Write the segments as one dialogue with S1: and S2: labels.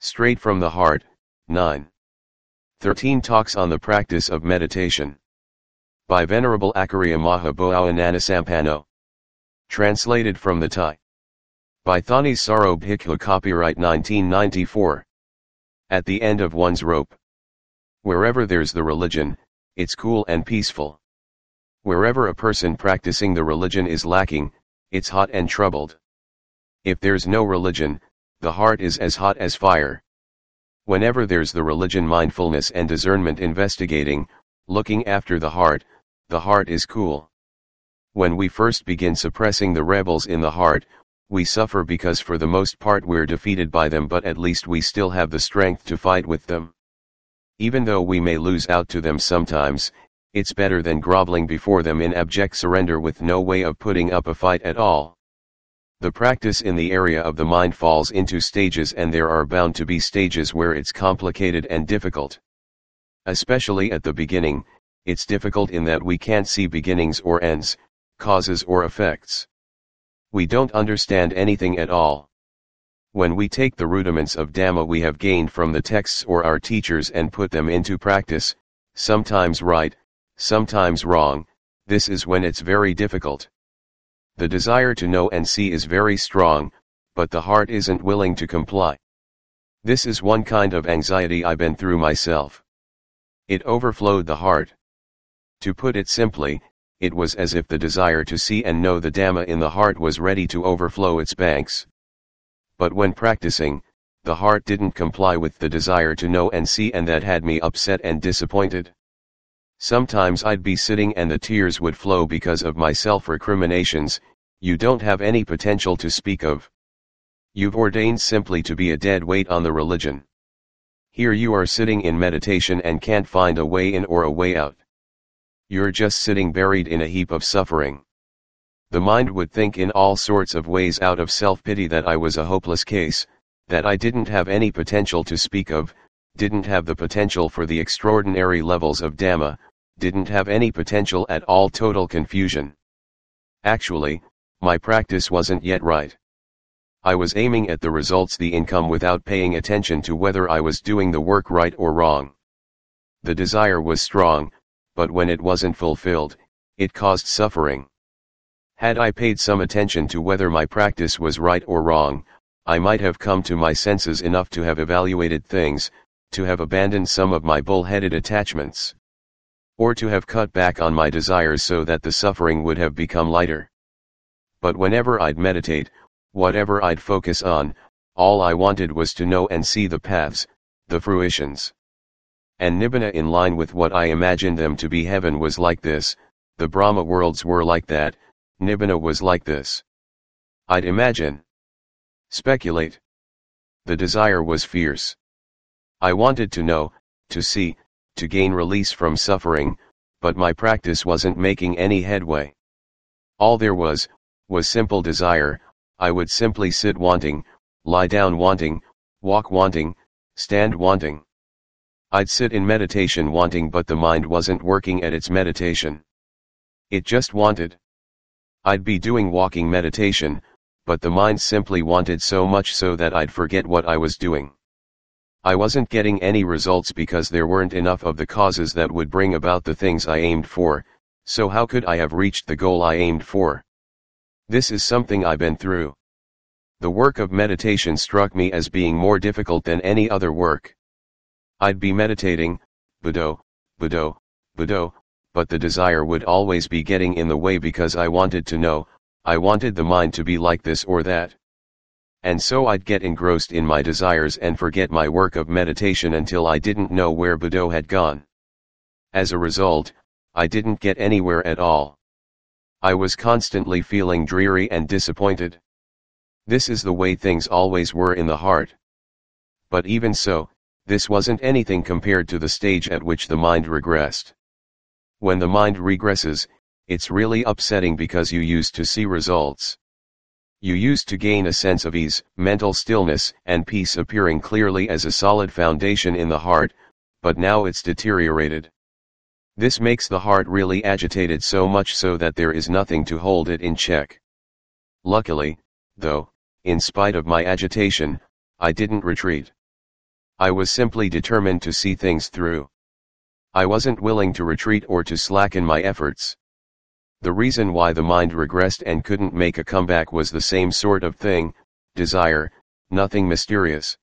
S1: Straight from the Heart, 9. 13 Talks on the Practice of Meditation. By Venerable Acariya Maha Boowa Ñanasampanno. Translated from the Thai. By Thanissaro Bhikkhu, copyright 1994. At the end of one's rope. Wherever there's the religion, it's cool and peaceful. Wherever a person practicing the religion is lacking, it's hot and troubled. If there's no religion, the heart is as hot as fire. Whenever there's the religion, mindfulness and discernment investigating, looking after the heart is cool. When we first begin suppressing the rebels in the heart, we suffer because for the most part we're defeated by them, but at least we still have the strength to fight with them. Even though we may lose out to them sometimes, it's better than groveling before them in abject surrender with no way of putting up a fight at all. The practice in the area of the mind falls into stages, and there are bound to be stages where it's complicated and difficult. Especially at the beginning, it's difficult in that we can't see beginnings or ends, causes or effects. We don't understand anything at all. When we take the rudiments of Dhamma we have gained from the texts or our teachers and put them into practice, sometimes right, sometimes wrong, this is when it's very difficult. The desire to know and see is very strong, but the heart isn't willing to comply. This is one kind of anxiety I've been through myself. It overflowed the heart. To put it simply, it was as if the desire to see and know the Dhamma in the heart was ready to overflow its banks. But when practicing, the heart didn't comply with the desire to know and see, and that had me upset and disappointed. Sometimes I'd be sitting and the tears would flow because of my self-recriminations. You don't have any potential to speak of. You've ordained simply to be a dead weight on the religion. Here you are sitting in meditation and can't find a way in or a way out. You're just sitting buried in a heap of suffering. The mind would think in all sorts of ways out of self-pity that I was a hopeless case, that I didn't have any potential to speak of, didn't have the potential for the extraordinary levels of Dhamma, didn't have any potential at all, total confusion. Actually, my practice wasn't yet right. I was aiming at the results, the income, without paying attention to whether I was doing the work right or wrong. The desire was strong, but when it wasn't fulfilled, it caused suffering. Had I paid some attention to whether my practice was right or wrong, I might have come to my senses enough to have evaluated things, to have abandoned some of my bull-headed attachments, or to have cut back on my desires so that the suffering would have become lighter. But whenever I'd meditate, whatever I'd focus on, all I wanted was to know and see the paths, the fruitions. And Nibbana, in line with what I imagined them to be. Heaven was like this, the Brahma worlds were like that, Nibbana was like this. I'd imagine. Speculate. The desire was fierce. I wanted to know, to see, to gain release from suffering, but my practice wasn't making any headway. All there was simple desire. I would simply sit wanting, lie down wanting, walk wanting, stand wanting. I'd sit in meditation wanting, but the mind wasn't working at its meditation. It just wanted. I'd be doing walking meditation, but the mind simply wanted so much so that I'd forget what I was doing. I wasn't getting any results because there weren't enough of the causes that would bring about the things I aimed for, so how could I have reached the goal I aimed for? This is something I've been through. The work of meditation struck me as being more difficult than any other work. I'd be meditating, Buddho, Buddho, Buddho, but the desire would always be getting in the way because I wanted to know, I wanted the mind to be like this or that. And so I'd get engrossed in my desires and forget my work of meditation until I didn't know where Buddho had gone. As a result, I didn't get anywhere at all. I was constantly feeling dreary and disappointed. This is the way things always were in the heart. But even so, this wasn't anything compared to the stage at which the mind regressed. When the mind regresses, it's really upsetting because you used to see results. You used to gain a sense of ease, mental stillness, and peace appearing clearly as a solid foundation in the heart, but now it's deteriorated. This makes the heart really agitated, so much so that there is nothing to hold it in check. Luckily, though, in spite of my agitation, I didn't retreat. I was simply determined to see things through. I wasn't willing to retreat or to slacken my efforts. The reason why the mind regressed and couldn't make a comeback was the same sort of thing, desire, nothing mysterious.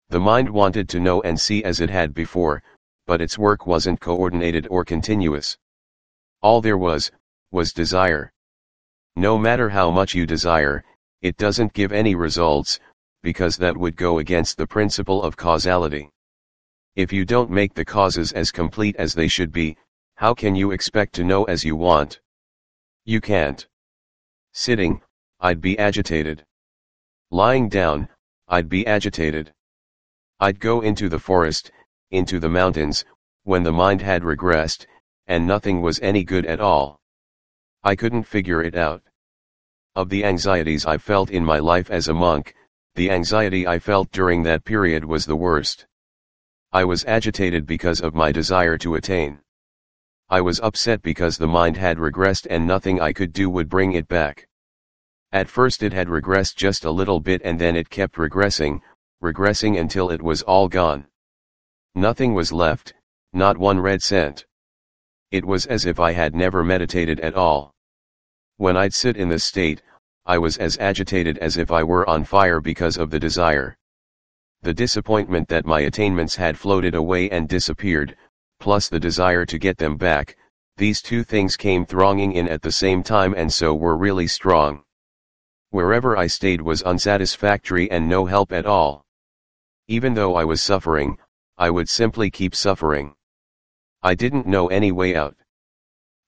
S1: The mind wanted to know and see as it had before, but its work wasn't coordinated or continuous. All there was desire. No matter how much you desire, it doesn't give any results, because that would go against the principle of causality. If you don't make the causes as complete as they should be, how can you expect to know as you want? You can't. Sitting, I'd be agitated. Lying down, I'd be agitated. I'd go into the forest, into the mountains, when the mind had regressed, and nothing was any good at all. I couldn't figure it out. Of the anxieties I felt in my life as a monk, the anxiety I felt during that period was the worst. I was agitated because of my desire to attain. I was upset because the mind had regressed and nothing I could do would bring it back. At first it had regressed just a little bit and then it kept regressing until it was all gone. Nothing was left, not one red cent. It was as if I had never meditated at all. When I'd sit in this state, I was as agitated as if I were on fire because of the desire. The disappointment that my attainments had floated away and disappeared, plus the desire to get them back, these two things came thronging in at the same time and so were really strong. Wherever I stayed was unsatisfactory and no help at all. Even though I was suffering, I would simply keep suffering. I didn't know any way out.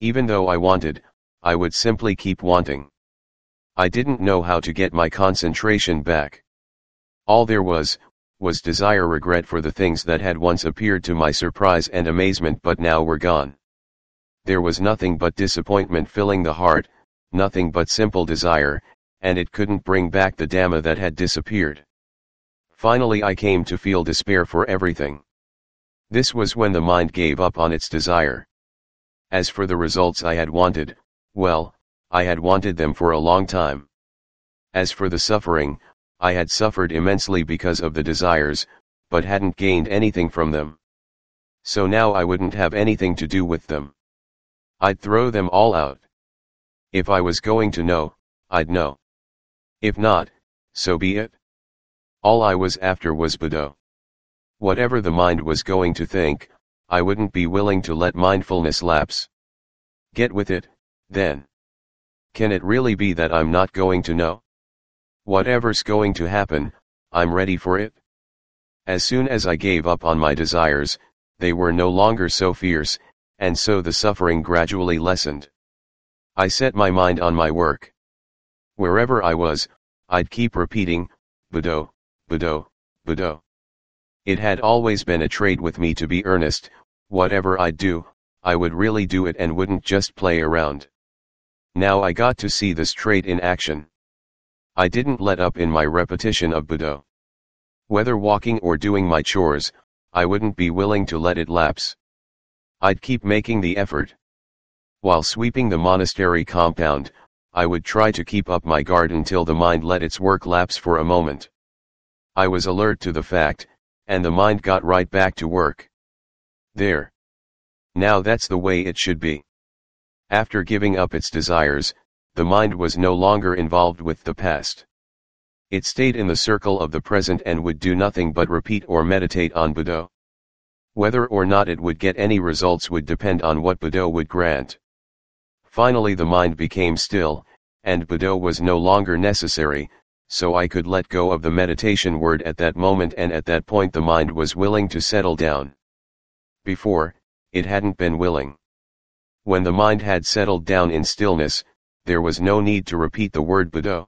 S1: Even though I wanted, I would simply keep wanting. I didn't know how to get my concentration back. All there was desire, regret for the things that had once appeared to my surprise and amazement but now were gone. There was nothing but disappointment filling the heart, nothing but simple desire, and it couldn't bring back the Dhamma that had disappeared. Finally I came to feel despair for everything. This was when the mind gave up on its desire. As for the results I had wanted, well, I had wanted them for a long time. As for the suffering, I had suffered immensely because of the desires, but hadn't gained anything from them. So now I wouldn't have anything to do with them. I'd throw them all out. If I was going to know, I'd know. If not, so be it. All I was after was Buddha. Whatever the mind was going to think, I wouldn't be willing to let mindfulness lapse. Get with it, then. Can it really be that I'm not going to know? Whatever's going to happen, I'm ready for it. As soon as I gave up on my desires, they were no longer so fierce, and so the suffering gradually lessened. I set my mind on my work. Wherever I was, I'd keep repeating, Buddha, Buddha, Buddha. It had always been a trait with me to be earnest. Whatever I'd do, I would really do it and wouldn't just play around. Now I got to see this trait in action. I didn't let up in my repetition of Buddha. Whether walking or doing my chores, I wouldn't be willing to let it lapse. I'd keep making the effort. While sweeping the monastery compound, I would try to keep up my guard until the mind let its work lapse for a moment. I was alert to the fact, and the mind got right back to work. There. Now that's the way it should be. After giving up its desires, the mind was no longer involved with the past. It stayed in the circle of the present and would do nothing but repeat or meditate on Buddha. Whether or not it would get any results would depend on what Buddha would grant. Finally the mind became still, and Buddha was no longer necessary, so I could let go of the meditation word at that moment, and at that point the mind was willing to settle down. Before, it hadn't been willing. When the mind had settled down in stillness, there was no need to repeat the word Buddha.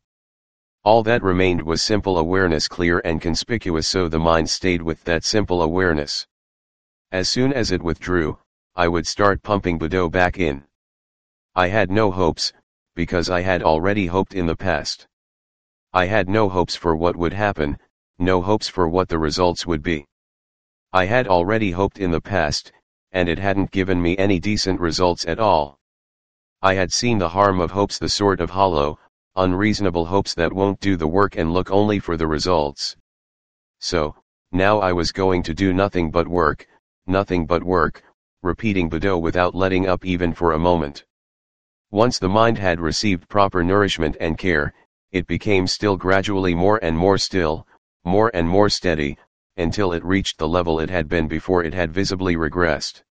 S1: All that remained was simple awareness, clear and conspicuous, so the mind stayed with that simple awareness. As soon as it withdrew, I would start pumping Buddha back in. I had no hopes, because I had already hoped in the past. I had no hopes for what would happen, no hopes for what the results would be. I had already hoped in the past, and it hadn't given me any decent results at all. I had seen the harm of hopes, the sort of hollow, unreasonable hopes that won't do the work and look only for the results. So, Now I was going to do nothing but work, repeating Buddha without letting up even for a moment. Once the mind had received proper nourishment and care, it became still gradually more and more still, more and more steady, until it reached the level it had been before it had visibly regressed.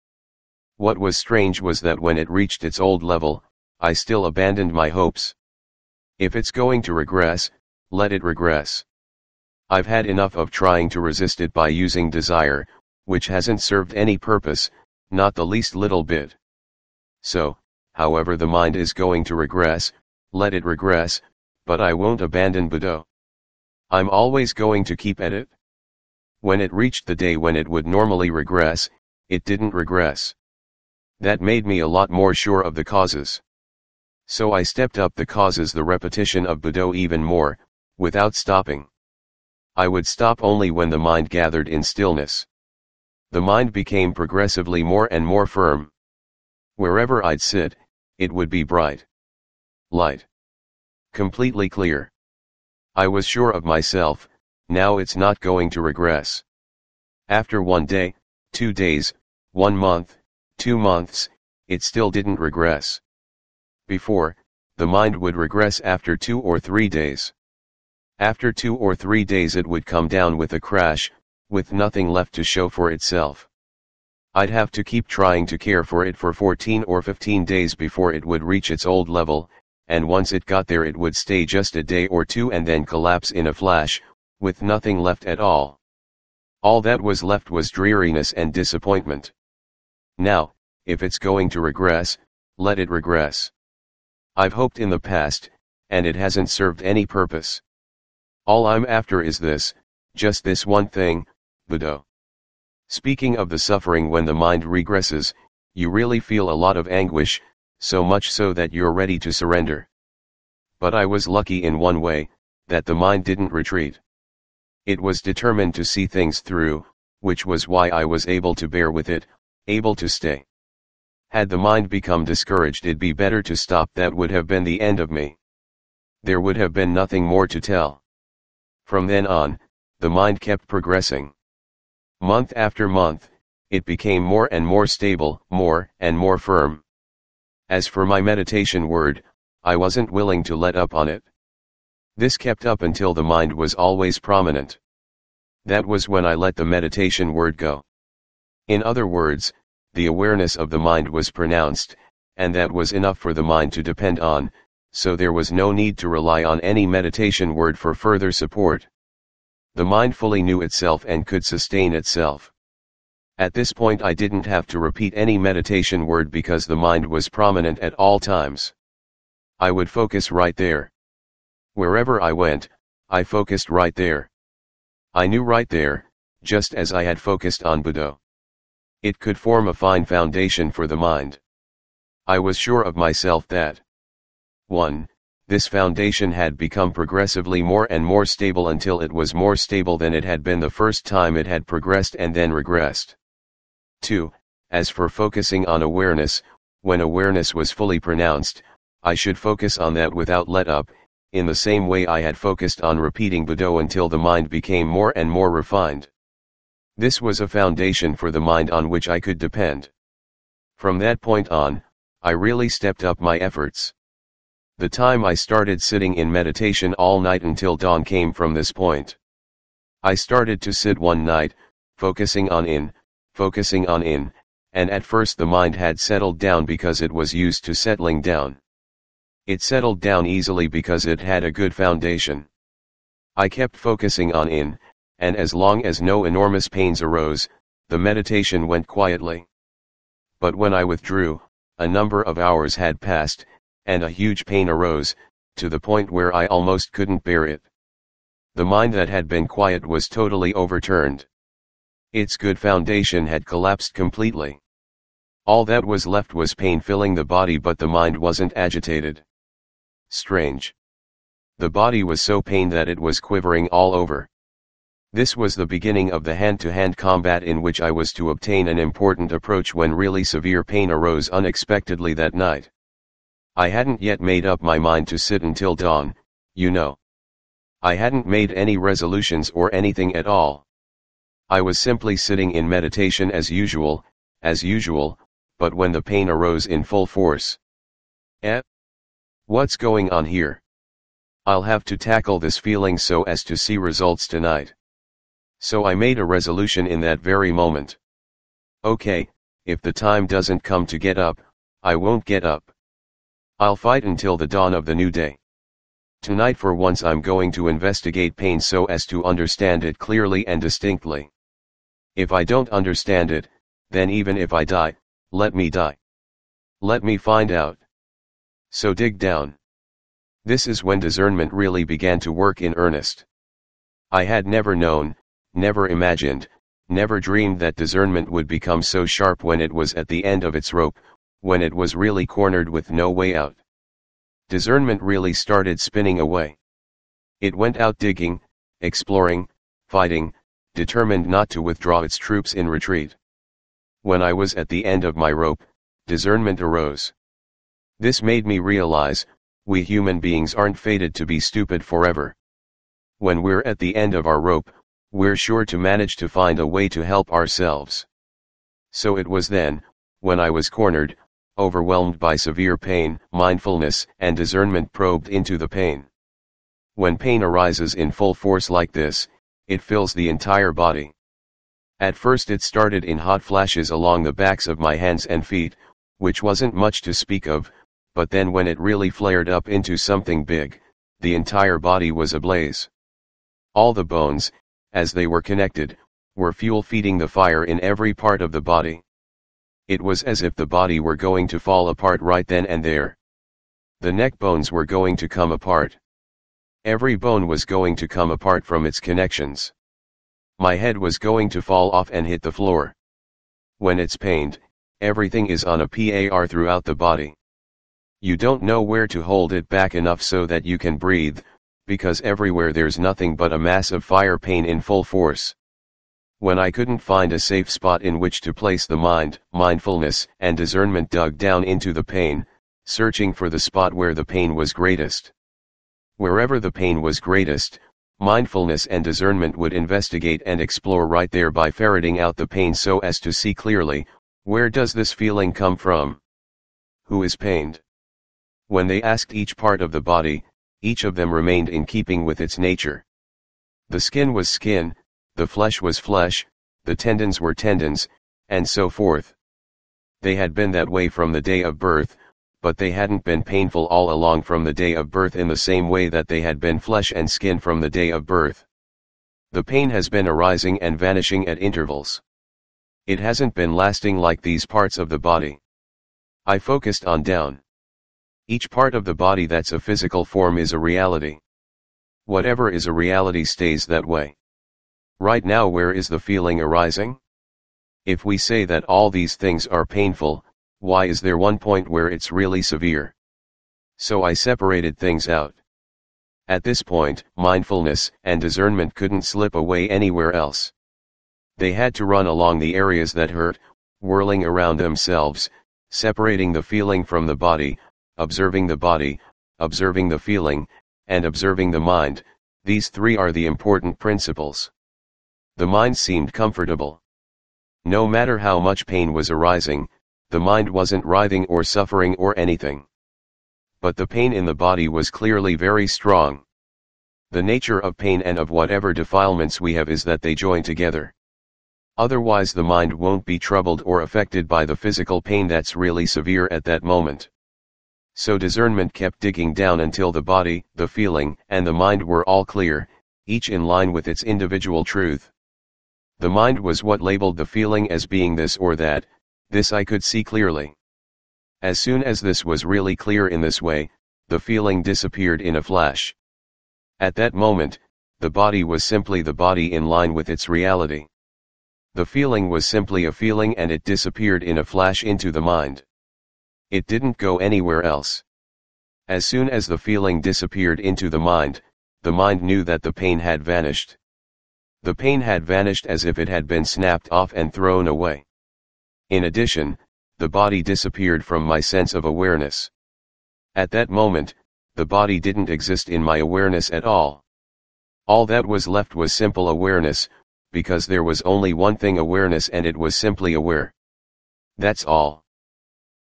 S1: What was strange was that when it reached its old level, I still abandoned my hopes. If it's going to regress, let it regress. I've had enough of trying to resist it by using desire, which hasn't served any purpose, not the least little bit. So, however the mind is going to regress, let it regress, but I won't abandon Buddha. I'm always going to keep at it. When it reached the day when it would normally regress, it didn't regress. That made me a lot more sure of the causes. So I stepped up the causes, the repetition of Buddha even more, without stopping. I would stop only when the mind gathered in stillness. The mind became progressively more and more firm. Wherever I'd sit, it would be bright, light, completely clear. I was sure of myself, now it's not going to regress. After 1 day, 2 days, 1 month, 2 months, it still didn't regress. Before, the mind would regress after 2 or 3 days. After 2 or 3 days it would come down with a crash, with nothing left to show for itself. I'd have to keep trying to care for it for 14 or 15 days before it would reach its old level, and once it got there it would stay just a day or two and then collapse in a flash, with nothing left at all. All that was left was dreariness and disappointment. Now, if it's going to regress, let it regress. I've hoped in the past, and it hasn't served any purpose. All I'm after is this, just this one thing, Buddha. Speaking of the suffering when the mind regresses, you really feel a lot of anguish, so much so that you're ready to surrender. But I was lucky in one way, that the mind didn't retreat. It was determined to see things through, which was why I was able to bear with it, able to stay. Had the mind become discouraged, it'd be better to stop. That would have been the end of me. There would have been nothing more to tell. From then on, the mind kept progressing. Month after month, it became more and more stable, more and more firm. As for my meditation word, I wasn't willing to let up on it. This kept up until the mind was always prominent. That was when I let the meditation word go. In other words, the awareness of the mind was pronounced, and that was enough for the mind to depend on, so there was no need to rely on any meditation word for further support. The mind fully knew itself and could sustain itself. At this point I didn't have to repeat any meditation word because the mind was prominent at all times. I would focus right there. Wherever I went, I focused right there. I knew right there, just as I had focused on Buddha. It could form a fine foundation for the mind. I was sure of myself that 1. This foundation had become progressively more and more stable until it was more stable than it had been the first time it had progressed and then regressed. 2. As for focusing on awareness, when awareness was fully pronounced, I should focus on that without let up, in the same way I had focused on repeating Buddha until the mind became more and more refined. This was a foundation for the mind on which I could depend. From that point on, I really stepped up my efforts. The time I started sitting in meditation all night until dawn came from this point. I started to sit one night, focusing on in, and at first the mind had settled down because it was used to settling down. It settled down easily because it had a good foundation. I kept focusing on in, and as long as no enormous pains arose, the meditation went quietly. But when I withdrew, a number of hours had passed, and a huge pain arose, to the point where I almost couldn't bear it. The mind that had been quiet was totally overturned. Its good foundation had collapsed completely. All that was left was pain filling the body, but the mind wasn't agitated. Strange. The body was so pained that it was quivering all over. This was the beginning of the hand-to-hand combat in which I was to obtain an important approach when really severe pain arose unexpectedly that night. I hadn't yet made up my mind to sit until dawn, you know. I hadn't made any resolutions or anything at all. I was simply sitting in meditation as usual, but when the pain arose in full force. What's going on here? I'll have to tackle this feeling so as to see results tonight. So I made a resolution in that very moment. Okay, if the time doesn't come to get up, I won't get up. I'll fight until the dawn of the new day. Tonight for once I'm going to investigate pain so as to understand it clearly and distinctly. If I don't understand it, then even if I die, let me die. Let me find out. So dig down. This is when discernment really began to work in earnest. I had never known, never imagined, never dreamed that discernment would become so sharp when it was at the end of its rope, when it was really cornered with no way out. Discernment really started spinning away. It went out digging, exploring, fighting, determined not to withdraw its troops in retreat. When I was at the end of my rope, discernment arose. This made me realize, we human beings aren't fated to be stupid forever. When we're at the end of our rope, we're sure to manage to find a way to help ourselves. So it was then, when I was cornered, overwhelmed by severe pain, mindfulness and discernment probed into the pain. When pain arises in full force like this, it fills the entire body. At first it started in hot flashes along the backs of my hands and feet, which wasn't much to speak of, but then when it really flared up into something big, the entire body was ablaze. All the bones, as they were connected, were fuel feeding the fire in every part of the body. It was as if the body were going to fall apart right then and there. The neck bones were going to come apart. Every bone was going to come apart from its connections. My head was going to fall off and hit the floor. When it's pained, everything is on a par throughout the body. You don't know where to hold it back enough so that you can breathe, because everywhere there's nothing but a mass of fire pain in full force. When I couldn't find a safe spot in which to place the mind, mindfulness and discernment dug down into the pain, searching for the spot where the pain was greatest. Wherever the pain was greatest, mindfulness and discernment would investigate and explore right there by ferreting out the pain so as to see clearly, where does this feeling come from? Who is pained? When they asked each part of the body, each of them remained in keeping with its nature. The skin was skin, the flesh was flesh, the tendons were tendons, and so forth. They had been that way from the day of birth, but they hadn't been painful all along from the day of birth in the same way that they had been flesh and skin from the day of birth. The pain has been arising and vanishing at intervals. It hasn't been lasting like these parts of the body. I focused on down. Each part of the body that's a physical form is a reality. Whatever is a reality stays that way. Right now, where is the feeling arising? If we say that all these things are painful, why is there one point where it's really severe? So I separated things out. At this point, mindfulness and discernment couldn't slip away anywhere else. They had to run along the areas that hurt, whirling around themselves, separating the feeling from the body, observing the feeling, and observing the mind. These three are the important principles. The mind seemed comfortable. No matter how much pain was arising, the mind wasn't writhing or suffering or anything. But the pain in the body was clearly very strong. The nature of pain and of whatever defilements we have is that they join together. Otherwise the mind won't be troubled or affected by the physical pain that's really severe at that moment. So discernment kept digging down until the body, the feeling, and the mind were all clear, each in line with its individual truth. The mind was what labeled the feeling as being this or that. This I could see clearly. As soon as this was really clear in this way, the feeling disappeared in a flash. At that moment, the body was simply the body in line with its reality. The feeling was simply a feeling and it disappeared in a flash into the mind. It didn't go anywhere else. As soon as the feeling disappeared into the mind knew that the pain had vanished. The pain had vanished as if it had been snapped off and thrown away. In addition, the body disappeared from my sense of awareness. At that moment, the body didn't exist in my awareness at all. All that was left was simple awareness, because there was only one thing: awareness, and it was simply aware. That's all.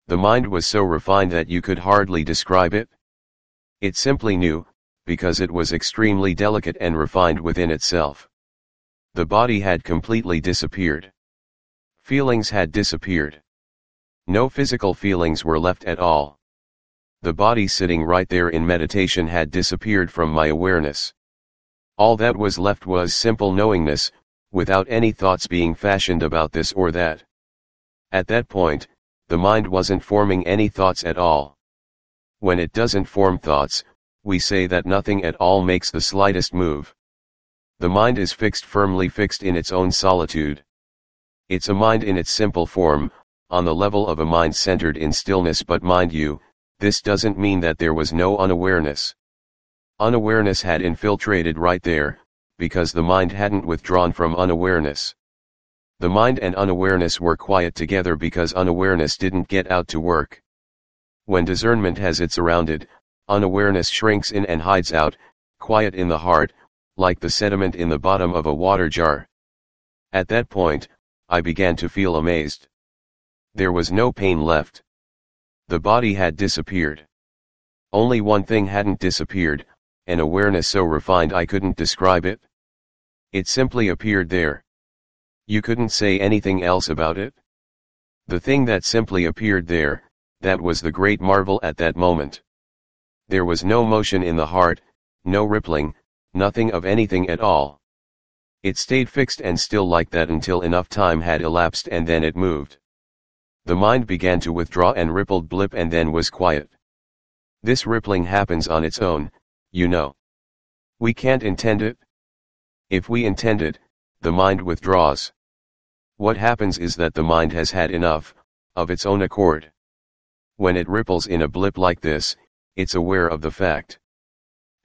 S1: The mind was so refined that you could hardly describe it. It simply knew, because it was extremely delicate and refined within itself. The body had completely disappeared. Feelings had disappeared. No physical feelings were left at all. The body sitting right there in meditation had disappeared from my awareness. All that was left was simple knowingness, without any thoughts being fashioned about this or that. At that point, the mind wasn't forming any thoughts at all. When it doesn't form thoughts, we say that nothing at all makes the slightest move. The mind is firmly fixed in its own solitude. It's a mind in its simple form, on the level of a mind centered in stillness. But mind you, this doesn't mean that there was no unawareness. Unawareness had infiltrated right there, because the mind hadn't withdrawn from unawareness. The mind and unawareness were quiet together because unawareness didn't get out to work. When discernment has it surrounded, unawareness shrinks in and hides out, quiet in the heart, like the sediment in the bottom of a water jar. At that point, I began to feel amazed. There was no pain left. The body had disappeared. Only one thing hadn't disappeared, an awareness so refined I couldn't describe it. It simply appeared there. You couldn't say anything else about it. The thing that simply appeared there, that was the great marvel at that moment. There was no motion in the heart, no rippling, nothing of anything at all. It stayed fixed and still like that until enough time had elapsed, and then it moved. The mind began to withdraw and rippled blip and then was quiet. This rippling happens on its own, you know. We can't intend it. If we intend it, the mind withdraws. What happens is that the mind has had enough, of its own accord. When it ripples in a blip like this, it's aware of the fact.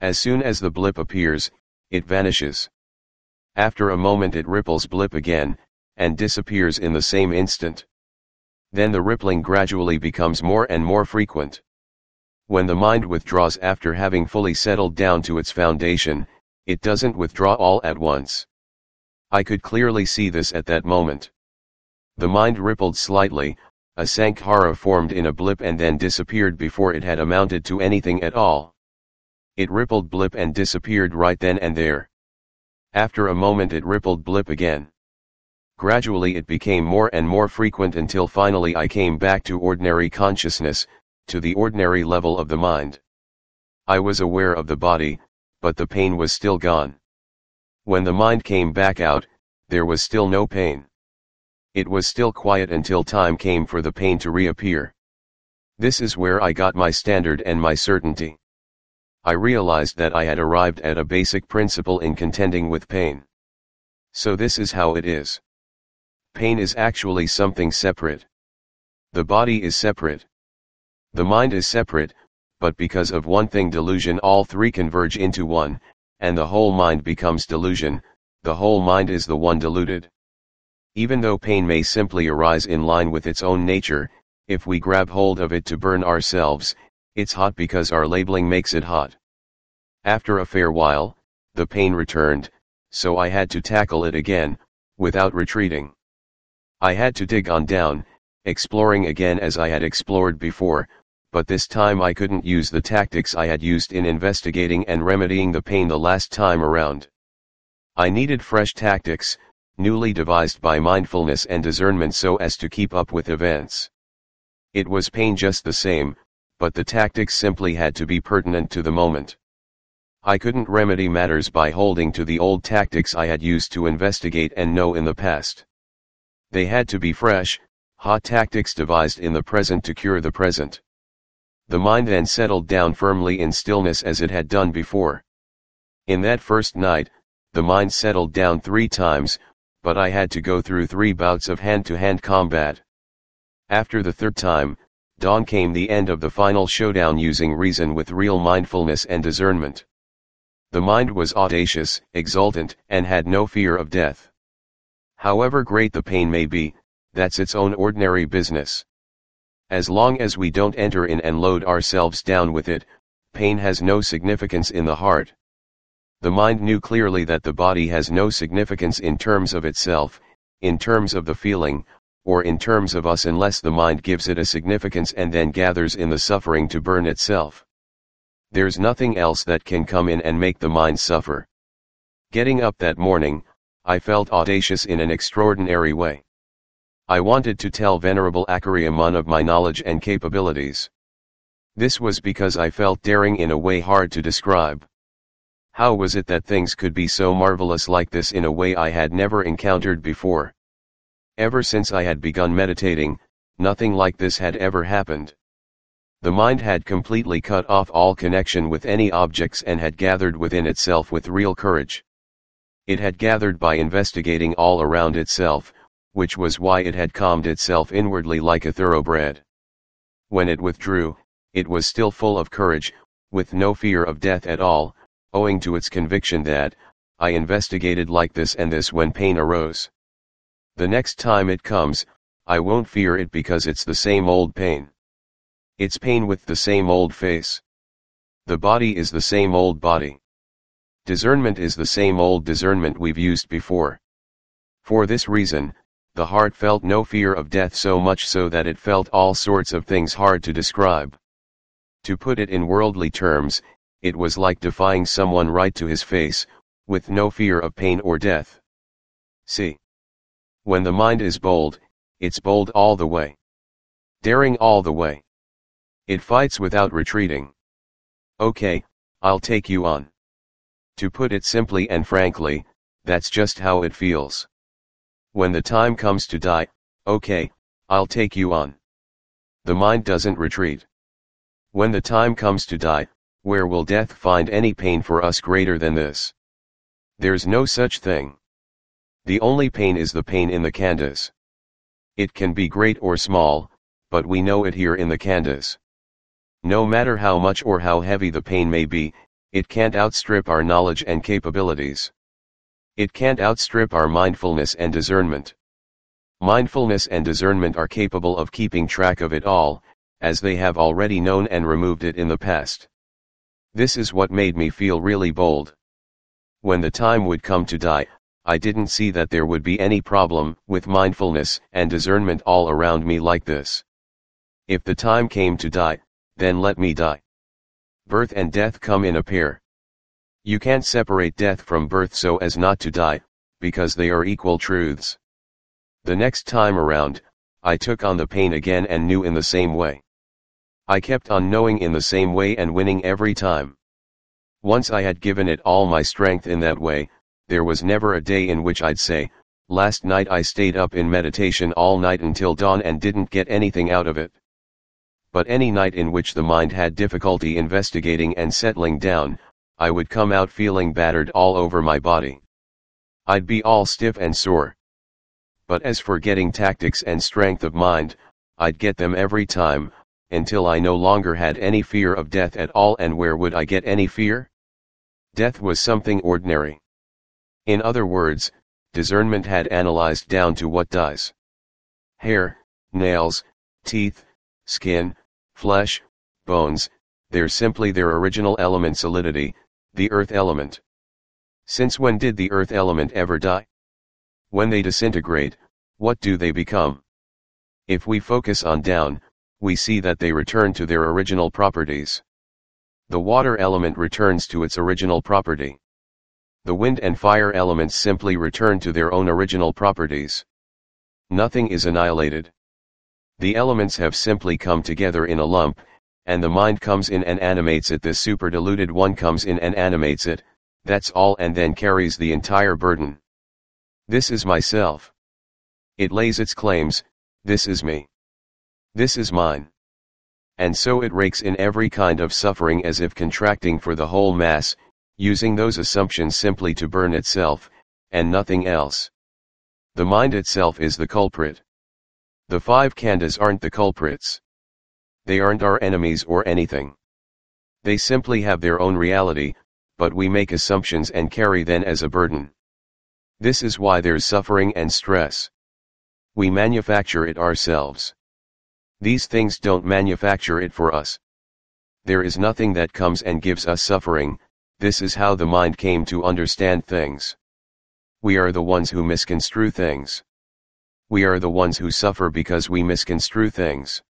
S1: As soon as the blip appears, it vanishes. After a moment it ripples blip again, and disappears in the same instant. Then the rippling gradually becomes more and more frequent. When the mind withdraws after having fully settled down to its foundation, it doesn't withdraw all at once. I could clearly see this at that moment. The mind rippled slightly, a sankhara formed in a blip and then disappeared before it had amounted to anything at all. It rippled blip and disappeared right then and there. After a moment it rippled blip again. Gradually it became more and more frequent until finally I came back to ordinary consciousness, to the ordinary level of the mind. I was aware of the body, but the pain was still gone. When the mind came back out, there was still no pain. It was still quiet until time came for the pain to reappear. This is where I got my standard and my certainty. I realized that I had arrived at a basic principle in contending with pain. So this is how it is. Pain is actually something separate. The body is separate. The mind is separate, but because of one thing, delusion, all three converge into one, and the whole mind becomes delusion. The whole mind is the one deluded. Even though pain may simply arise in line with its own nature, if we grab hold of it to burn ourselves, it's hot because our labeling makes it hot. After a fair while, the pain returned, so I had to tackle it again, without retreating. I had to dig on down, exploring again as I had explored before, but this time I couldn't use the tactics I had used in investigating and remedying the pain the last time around. I needed fresh tactics, newly devised by mindfulness and discernment so as to keep up with events. It was pain just the same, but the tactics simply had to be pertinent to the moment. I couldn't remedy matters by holding to the old tactics I had used to investigate and know in the past. They had to be fresh, hot tactics devised in the present to cure the present. The mind then settled down firmly in stillness as it had done before. In that first night, the mind settled down 3 times, but I had to go through 3 bouts of hand-to-hand combat. After the 3rd time, dawn came, the end of the final showdown using reason with real mindfulness and discernment. The mind was audacious, exultant, and had no fear of death. However great the pain may be, that's its own ordinary business. As long as we don't enter in and load ourselves down with it, pain has no significance in the heart. The mind knew clearly that the body has no significance in terms of itself, in terms of the feeling, or in terms of us unless the mind gives it a significance and then gathers in the suffering to burn itself. There's nothing else that can come in and make the mind suffer. Getting up that morning, I felt audacious in an extraordinary way. I wanted to tell Venerable Acariya of my knowledge and capabilities. This was because I felt daring in a way hard to describe. How was it that things could be so marvelous like this in a way I had never encountered before? Ever since I had begun meditating, nothing like this had ever happened. The mind had completely cut off all connection with any objects and had gathered within itself with real courage. It had gathered by investigating all around itself, which was why it had calmed itself inwardly like a thoroughbred. When it withdrew, it was still full of courage, with no fear of death at all, owing to its conviction that, I investigated like this and this when pain arose. The next time it comes, I won't fear it because it's the same old pain. It's pain with the same old face. The body is the same old body. Discernment is the same old discernment we've used before. For this reason, the heart felt no fear of death, so much so that it felt all sorts of things hard to describe. To put it in worldly terms, it was like defying someone right to his face, with no fear of pain or death. See? When the mind is bold, it's bold all the way. Daring all the way. It fights without retreating. Okay, I'll take you on. To put it simply and frankly, that's just how it feels. When the time comes to die, okay, I'll take you on. The mind doesn't retreat. When the time comes to die, where will death find any pain for us greater than this? There's no such thing. The only pain is the pain in the khandhas. It can be great or small, but we know it here in the khandhas. No matter how much or how heavy the pain may be, it can't outstrip our knowledge and capabilities. It can't outstrip our mindfulness and discernment. Mindfulness and discernment are capable of keeping track of it all, as they have already known and removed it in the past. This is what made me feel really bold. When the time would come to die, I didn't see that there would be any problem with mindfulness and discernment all around me like this. If the time came to die, then let me die. Birth and death come in a pair. You can't separate death from birth so as not to die, because they are equal truths. The next time around, I took on the pain again and knew in the same way. I kept on knowing in the same way and winning every time. Once I had given it all my strength in that way, there was never a day in which I'd say, last night I stayed up in meditation all night until dawn and didn't get anything out of it. But any night in which the mind had difficulty investigating and settling down, I would come out feeling battered all over my body. I'd be all stiff and sore. But as for getting tactics and strength of mind, I'd get them every time, until I no longer had any fear of death at all. And where would I get any fear? Death was something ordinary. In other words, discernment had analyzed down to what dies. Hair, nails, teeth, skin, flesh, bones, they're simply their original element solidity, the earth element. Since when did the earth element ever die? When they disintegrate, what do they become? If we focus on down, we see that they return to their original properties. The water element returns to its original property. The wind and fire elements simply return to their own original properties. Nothing is annihilated. The elements have simply come together in a lump, and the mind comes in and animates it. This superdiluted one comes in and animates it, that's all, and then carries the entire burden. This is myself. It lays its claims, this is me. This is mine. And so it rakes in every kind of suffering as if contracting for the whole mass, using those assumptions simply to burn itself, and nothing else. The mind itself is the culprit. The five khandhas aren't the culprits. They aren't our enemies or anything. They simply have their own reality, but we make assumptions and carry them as a burden. This is why there's suffering and stress. We manufacture it ourselves. These things don't manufacture it for us. There is nothing that comes and gives us suffering, This is how the mind came to understand things. We are the ones who misconstrue things. We are the ones who suffer because we misconstrue things.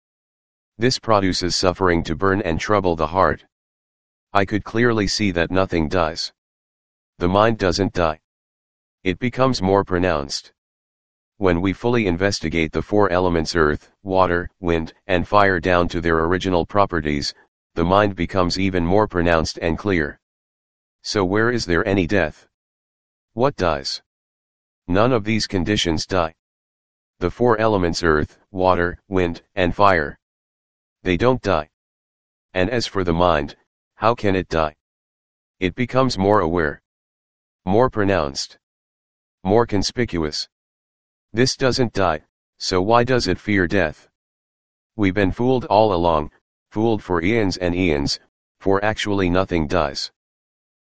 S1: This produces suffering to burn and trouble the heart. I could clearly see that nothing dies. The mind doesn't die. It becomes more pronounced. When we fully investigate the four elements earth, water, wind, and fire down to their original properties, the mind becomes even more pronounced and clear. So where is there any death? What dies? None of these conditions die. The four elements earth, water, wind, and fire. They don't die. And as for the mind, how can it die? It becomes more aware, more pronounced, more conspicuous. This doesn't die, so why does it fear death? We've been fooled all along, fooled for eons and eons, for actually nothing dies.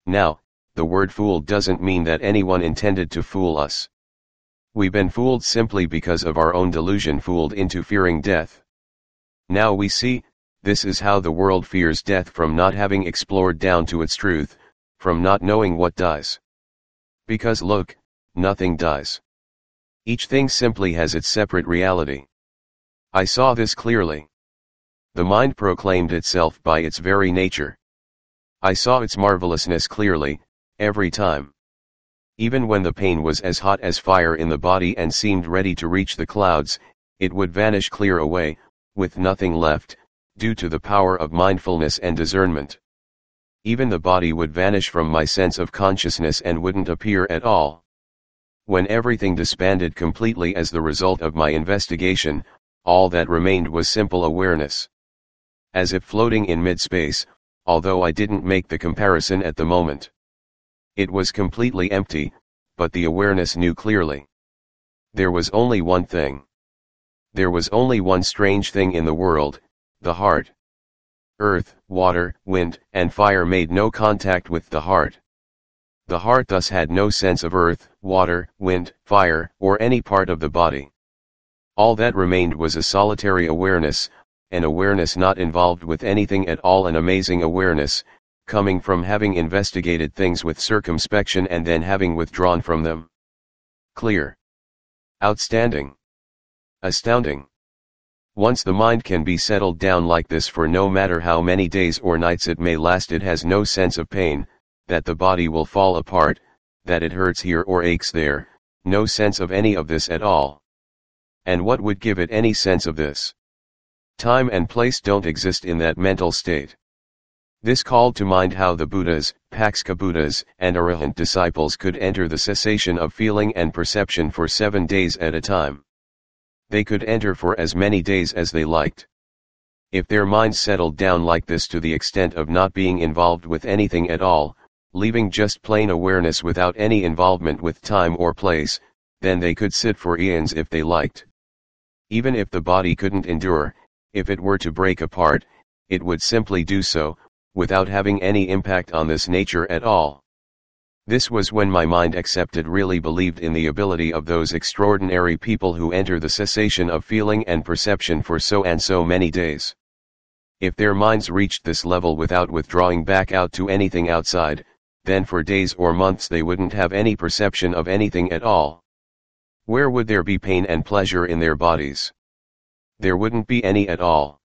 S1: Now, the word fooled doesn't mean that anyone intended to fool us. We've been fooled simply because of our own delusion, fooled into fearing death. Now we see, this is how the world fears death, from not having explored down to its truth, from not knowing what dies. Because look, nothing dies. Each thing simply has its separate reality. I saw this clearly. The mind proclaimed itself by its very nature. I saw its marvelousness clearly, every time. Even when the pain was as hot as fire in the body and seemed ready to reach the clouds, it would vanish clear away, with nothing left, due to the power of mindfulness and discernment. Even the body would vanish from my sense of consciousness and wouldn't appear at all. When everything disbanded completely as the result of my investigation, all that remained was simple awareness. As if floating in mid-space, although I didn't make the comparison at the moment. It was completely empty, but the awareness knew clearly. There was only one thing. There was only one strange thing in the world, the heart. Earth, water, wind, and fire made no contact with the heart. The heart thus had no sense of earth, water, wind, fire, or any part of the body. All that remained was a solitary awareness, an awareness not involved with anything at all, an amazing awareness, coming from having investigated things with circumspection and then having withdrawn from them. Clear. Outstanding. Astounding. Once the mind can be settled down like this, for no matter how many days or nights it may last, it has no sense of pain, that the body will fall apart, that it hurts here or aches there, no sense of any of this at all. And what would give it any sense of this? Time and place don't exist in that mental state. This called to mind how the Buddhas, Paksha Buddhas, and Arahant disciples could enter the cessation of feeling and perception for 7 days at a time. They could enter for as many days as they liked. If their minds settled down like this to the extent of not being involved with anything at all, leaving just plain awareness without any involvement with time or place, then they could sit for eons if they liked. Even if the body couldn't endure, if it were to break apart, it would simply do so, without having any impact on this nature at all. This was when my mind really believed in the ability of those extraordinary people who enter the cessation of feeling and perception for so and so many days. If their minds reached this level without withdrawing back out to anything outside, then for days or months they wouldn't have any perception of anything at all. Where would there be pain and pleasure in their bodies? There wouldn't be any at all.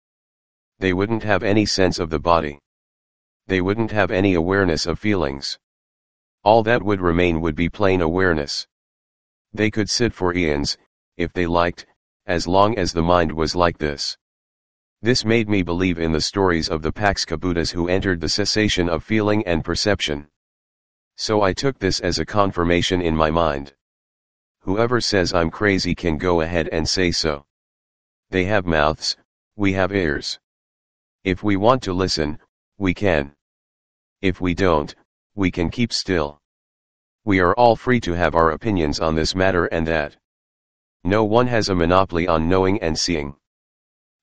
S1: They wouldn't have any sense of the body. They wouldn't have any awareness of feelings. All that would remain would be plain awareness. They could sit for eons, if they liked, as long as the mind was like this. This made me believe in the stories of the Paksha Buddhas who entered the cessation of feeling and perception. So I took this as a confirmation in my mind. Whoever says I'm crazy can go ahead and say so. They have mouths, we have ears. If we want to listen, we can. If we don't, we can keep still. We are all free to have our opinions on this matter and that. No one has a monopoly on knowing and seeing.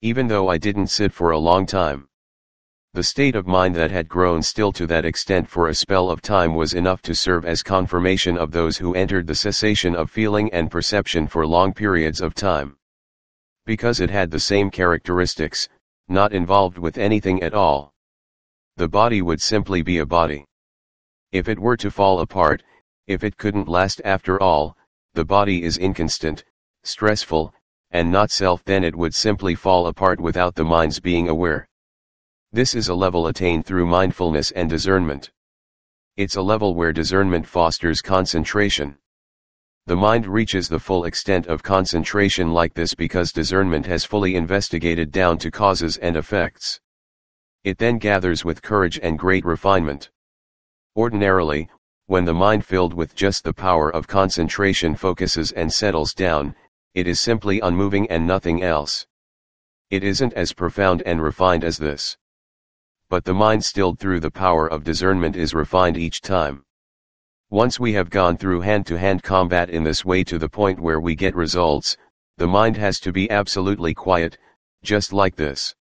S1: Even though I didn't sit for a long time. The state of mind that had grown still to that extent for a spell of time was enough to serve as confirmation of those who entered the cessation of feeling and perception for long periods of time. Because it had the same characteristics, not involved with anything at all. The body would simply be a body. If it were to fall apart, if it couldn't last after all, the body is inconstant, stressful, and not self, then it would simply fall apart without the mind's being aware. This is a level attained through mindfulness and discernment. It's a level where discernment fosters concentration. The mind reaches the full extent of concentration like this because discernment has fully investigated down to causes and effects. It then gathers with courage and great refinement. Ordinarily, when the mind filled with just the power of concentration focuses and settles down, it is simply unmoving and nothing else. It isn't as profound and refined as this. But the mind stilled through the power of discernment is refined each time. Once we have gone through hand-to-hand combat in this way to the point where we get results, the mind has to be absolutely quiet, just like this.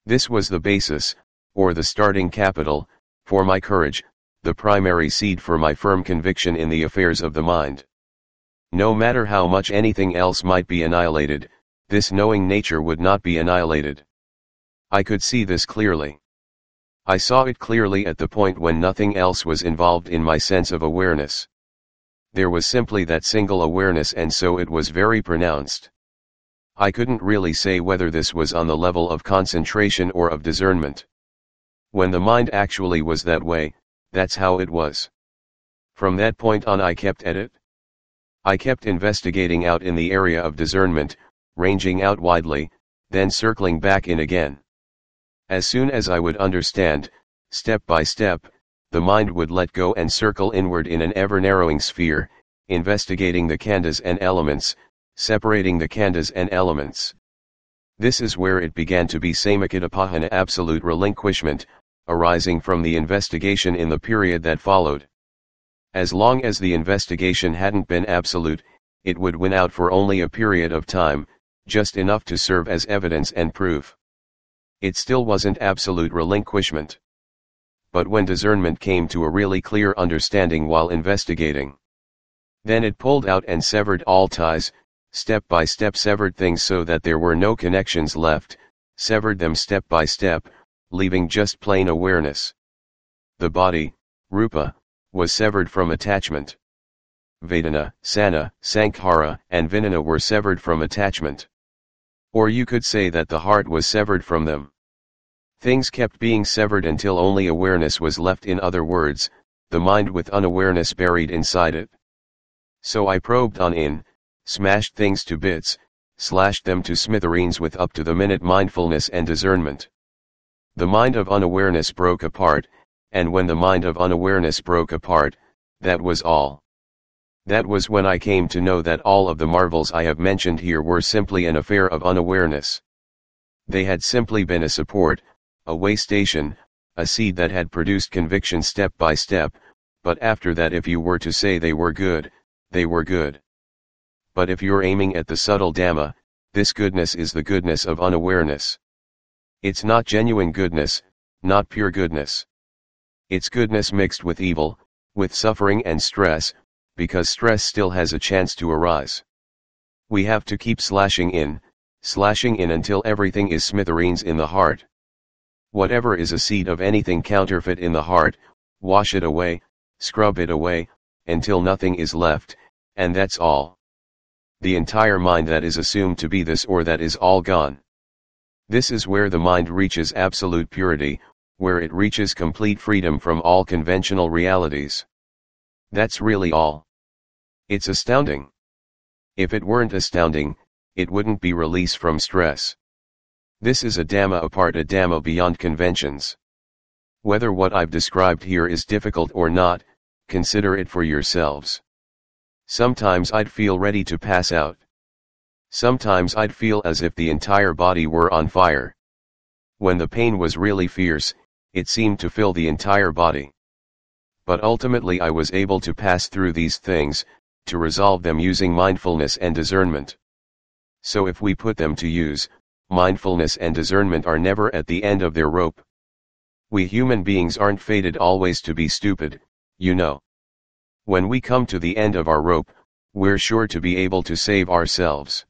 S1: This was the basis, or the starting capital, for my courage, the primary seed for my firm conviction in the affairs of the mind. No matter how much anything else might be annihilated, this knowing nature would not be annihilated. I could see this clearly. I saw it clearly at the point when nothing else was involved in my sense of awareness. There was simply that single awareness, and so it was very pronounced. I couldn't really say whether this was on the level of concentration or of discernment. When the mind actually was that way, that's how it was. From that point on I kept at it. I kept investigating out in the area of discernment, ranging out widely, then circling back in again. As soon as I would understand, step by step, the mind would let go and circle inward in an ever-narrowing sphere, investigating the khandhas and elements, separating the khandhas and elements. This is where it began to be samakitapahana, absolute relinquishment, arising from the investigation in the period that followed. As long as the investigation hadn't been absolute, it would win out for only a period of time, just enough to serve as evidence and proof. It still wasn't absolute relinquishment. But when discernment came to a really clear understanding while investigating, then it pulled out and severed all ties, step by step severed things so that there were no connections left, severed them step by step, leaving just plain awareness. The body, rupa, was severed from attachment. Vedana, sana, sankhara, and vijnana were severed from attachment. Or you could say that the heart was severed from them. Things kept being severed until only awareness was left, in other words, the mind with unawareness buried inside it. So I probed on in, smashed things to bits, slashed them to smithereens with up-to-the-minute mindfulness and discernment. The mind of unawareness broke apart, and when the mind of unawareness broke apart, that was all. That was when I came to know that all of the marvels I have mentioned here were simply an affair of unawareness. They had simply been a support, a way station, a seed that had produced conviction step by step, but after that, if you were to say they were good, they were good. But if you're aiming at the subtle Dhamma, this goodness is the goodness of unawareness. It's not genuine goodness, not pure goodness. It's goodness mixed with evil, with suffering and stress, because stress still has a chance to arise. We have to keep slashing in until everything is smithereens in the heart. Whatever is a seed of anything counterfeit in the heart, wash it away, scrub it away, until nothing is left, and that's all. The entire mind that is assumed to be this or that is all gone. This is where the mind reaches absolute purity, where it reaches complete freedom from all conventional realities. That's really all. It's astounding. If it weren't astounding, it wouldn't be release from stress. This is a Dhamma apart, a Dhamma beyond conventions. Whether what I've described here is difficult or not, consider it for yourselves. Sometimes I'd feel ready to pass out. Sometimes I'd feel as if the entire body were on fire. When the pain was really fierce, it seemed to fill the entire body. But ultimately I was able to pass through these things, to resolve them using mindfulness and discernment. So if we put them to use, mindfulness and discernment are never at the end of their rope. We human beings aren't fated always to be stupid, you know. When we come to the end of our rope, we're sure to be able to save ourselves.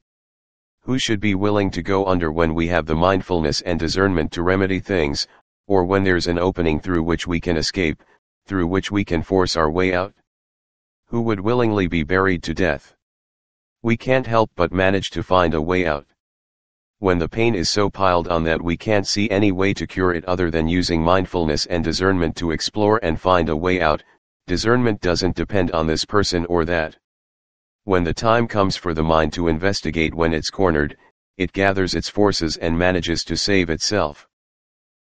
S1: Who should be willing to go under when we have the mindfulness and discernment to remedy things, or when there's an opening through which we can escape, through which we can force our way out? Who would willingly be buried to death? We can't help but manage to find a way out. When the pain is so piled on that we can't see any way to cure it other than using mindfulness and discernment to explore and find a way out, discernment doesn't depend on this person or that. When the time comes for the mind to investigate when it's cornered, it gathers its forces and manages to save itself.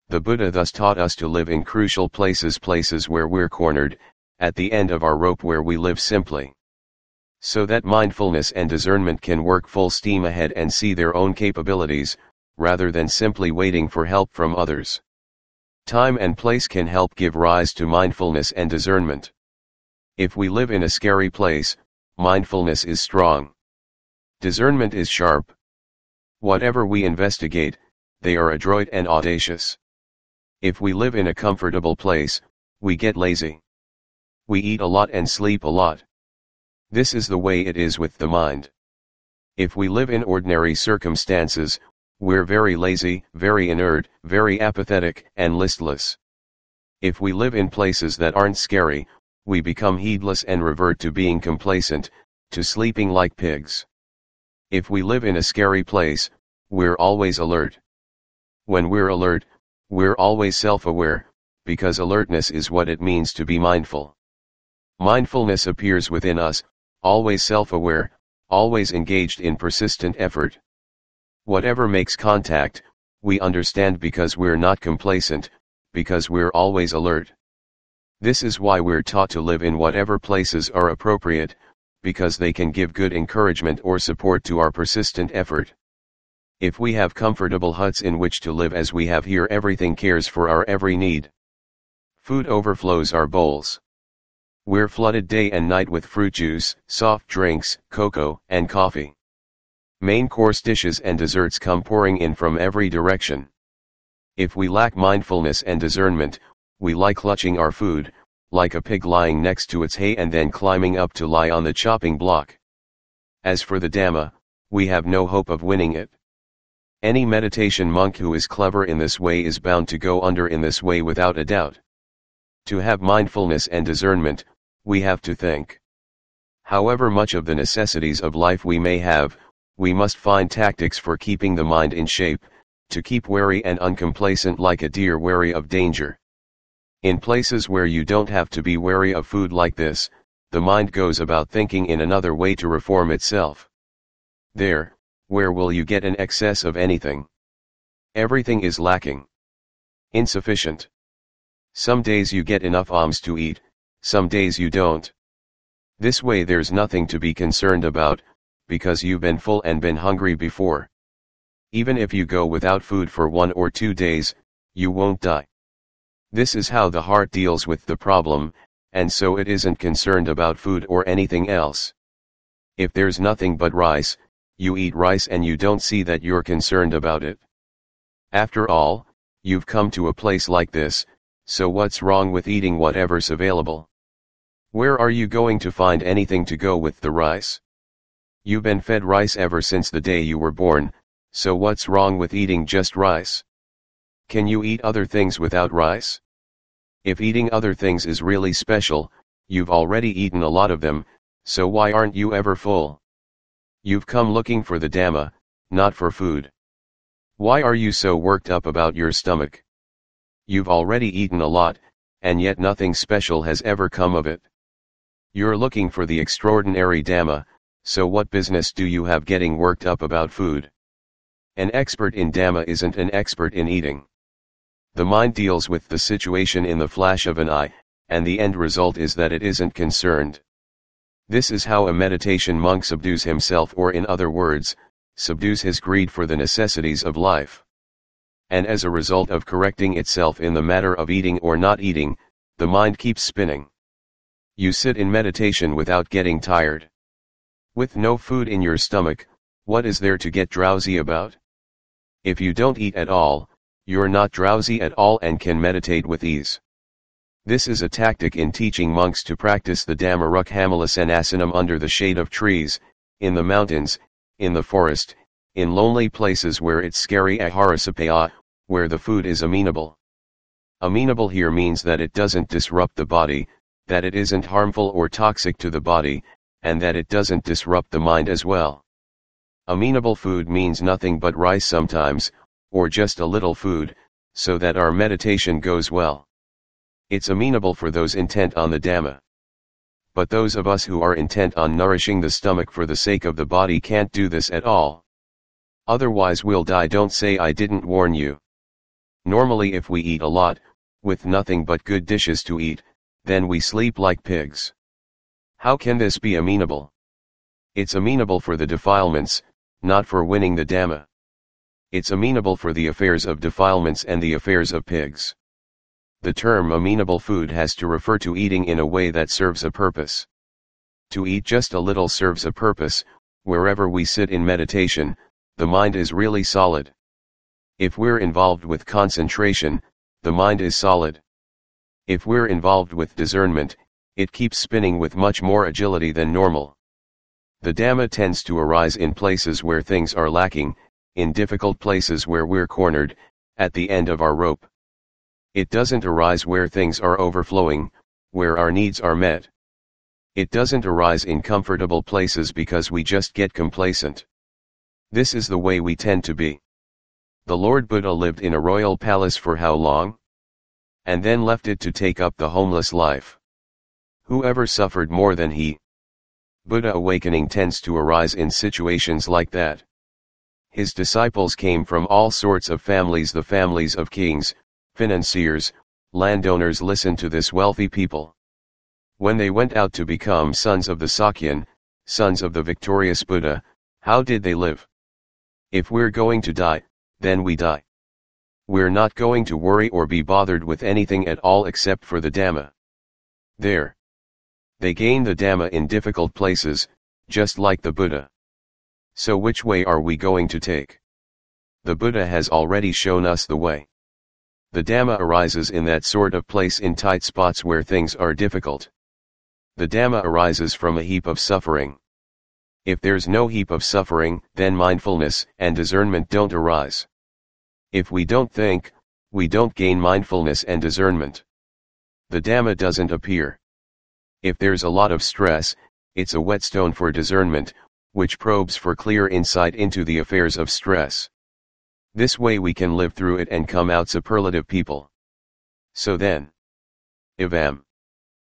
S1: The Buddha thus taught us to live in crucial places where we're cornered, at the end of our rope where we live simply. So that mindfulness and discernment can work full steam ahead and see their own capabilities, rather than simply waiting for help from others. Time and place can help give rise to mindfulness and discernment. If we live in a scary place, mindfulness is strong. Discernment is sharp. Whatever we investigate, they are adroit and audacious. If we live in a comfortable place, we get lazy. We eat a lot and sleep a lot. This is the way it is with the mind. If we live in ordinary circumstances, we're very lazy, very inert, very apathetic, and listless. If we live in places that aren't scary, we become heedless and revert to being complacent, to sleeping like pigs. If we live in a scary place, we're always alert. When we're alert, we're always self-aware, because alertness is what it means to be mindful. Mindfulness appears within us, always self-aware, always engaged in persistent effort. Whatever makes contact, we understand because we're not complacent, because we're always alert. This is why we're taught to live in whatever places are appropriate, because they can give good encouragement or support to our persistent effort. If we have comfortable huts in which to live as we have here, everything cares for our every need. Food overflows our bowls. We're flooded day and night with fruit juice, soft drinks, cocoa, and coffee. Main course dishes and desserts come pouring in from every direction. If we lack mindfulness and discernment, we lie clutching our food, like a pig lying next to its hay and then climbing up to lie on the chopping block. As for the Dhamma, we have no hope of winning it. Any meditation monk who is clever in this way is bound to go under in this way without a doubt. To have mindfulness and discernment, we have to think. However much of the necessities of life we may have, we must find tactics for keeping the mind in shape, to keep wary and uncomplacent like a deer wary of danger. In places where you don't have to be wary of food like this, the mind goes about thinking in another way to reform itself. There, where will you get an excess of anything? Everything is lacking. Insufficient. Some days you get enough alms to eat, some days you don't. This way there's nothing to be concerned about, because you've been full and been hungry before. Even if you go without food for 1 or 2 days, you won't die. This is how the heart deals with the problem, and so it isn't concerned about food or anything else. If there's nothing but rice, you eat rice and you don't see that you're concerned about it. After all, you've come to a place like this, so what's wrong with eating whatever's available? Where are you going to find anything to go with the rice? You've been fed rice ever since the day you were born, so what's wrong with eating just rice? Can you eat other things without rice? If eating other things is really special, you've already eaten a lot of them, so why aren't you ever full? You've come looking for the Dhamma, not for food. Why are you so worked up about your stomach? You've already eaten a lot, and yet nothing special has ever come of it. You're looking for the extraordinary Dhamma, so what business do you have getting worked up about food? An expert in Dhamma isn't an expert in eating. The mind deals with the situation in the flash of an eye, and the end result is that it isn't concerned. This is how a meditation monk subdues himself, or in other words, subdues his greed for the necessities of life. And as a result of correcting itself in the matter of eating or not eating, the mind keeps spinning. You sit in meditation without getting tired. With no food in your stomach, what is there to get drowsy about? If you don't eat at all, you're not drowsy at all and can meditate with ease. This is a tactic in teaching monks to practice the Dhamma Rukhamalasanasanam under the shade of trees, in the mountains, in the forest, in lonely places where it's scary, aharasapaya, where the food is amenable. Amenable here means that it doesn't disrupt the body, that it isn't harmful or toxic to the body, and that it doesn't disrupt the mind as well. Amenable food means nothing but rice sometimes, or just a little food, so that our meditation goes well. It's amenable for those intent on the Dhamma. But those of us who are intent on nourishing the stomach for the sake of the body can't do this at all. Otherwise we'll die. Don't say I didn't warn you. Normally if we eat a lot, with nothing but good dishes to eat, then we sleep like pigs. How can this be amenable? It's amenable for the defilements, not for winning the Dhamma. It's amenable for the affairs of defilements and the affairs of pigs. The term amenable food has to refer to eating in a way that serves a purpose. To eat just a little serves a purpose. Wherever we sit in meditation, the mind is really solid. If we're involved with concentration, the mind is solid. If we're involved with discernment, it keeps spinning with much more agility than normal. The Dhamma tends to arise in places where things are lacking, in difficult places where we're cornered, at the end of our rope. It doesn't arise where things are overflowing, where our needs are met. It doesn't arise in comfortable places because we just get complacent. This is the way we tend to be. The Lord Buddha lived in a royal palace for how long? And then left it to take up the homeless life. Whoever suffered more than he? Buddha awakening tends to arise in situations like that. His disciples came from all sorts of families, the families of kings, financiers, landowners. Listen to this wealthy people. When they went out to become sons of the Sakyan, sons of the victorious Buddha, how did they live? If we're going to die, then we die. We're not going to worry or be bothered with anything at all except for the Dhamma. There. They gain the Dhamma in difficult places, just like the Buddha. So which way are we going to take? The Buddha has already shown us the way. The Dhamma arises in that sort of place, in tight spots where things are difficult. The Dhamma arises from a heap of suffering. If there's no heap of suffering, then mindfulness and discernment don't arise. If we don't think, we don't gain mindfulness and discernment. The Dhamma doesn't appear. If there's a lot of stress, it's a whetstone for discernment, which probes for clear insight into the affairs of stress. This way we can live through it and come out superlative people. So then, Evam.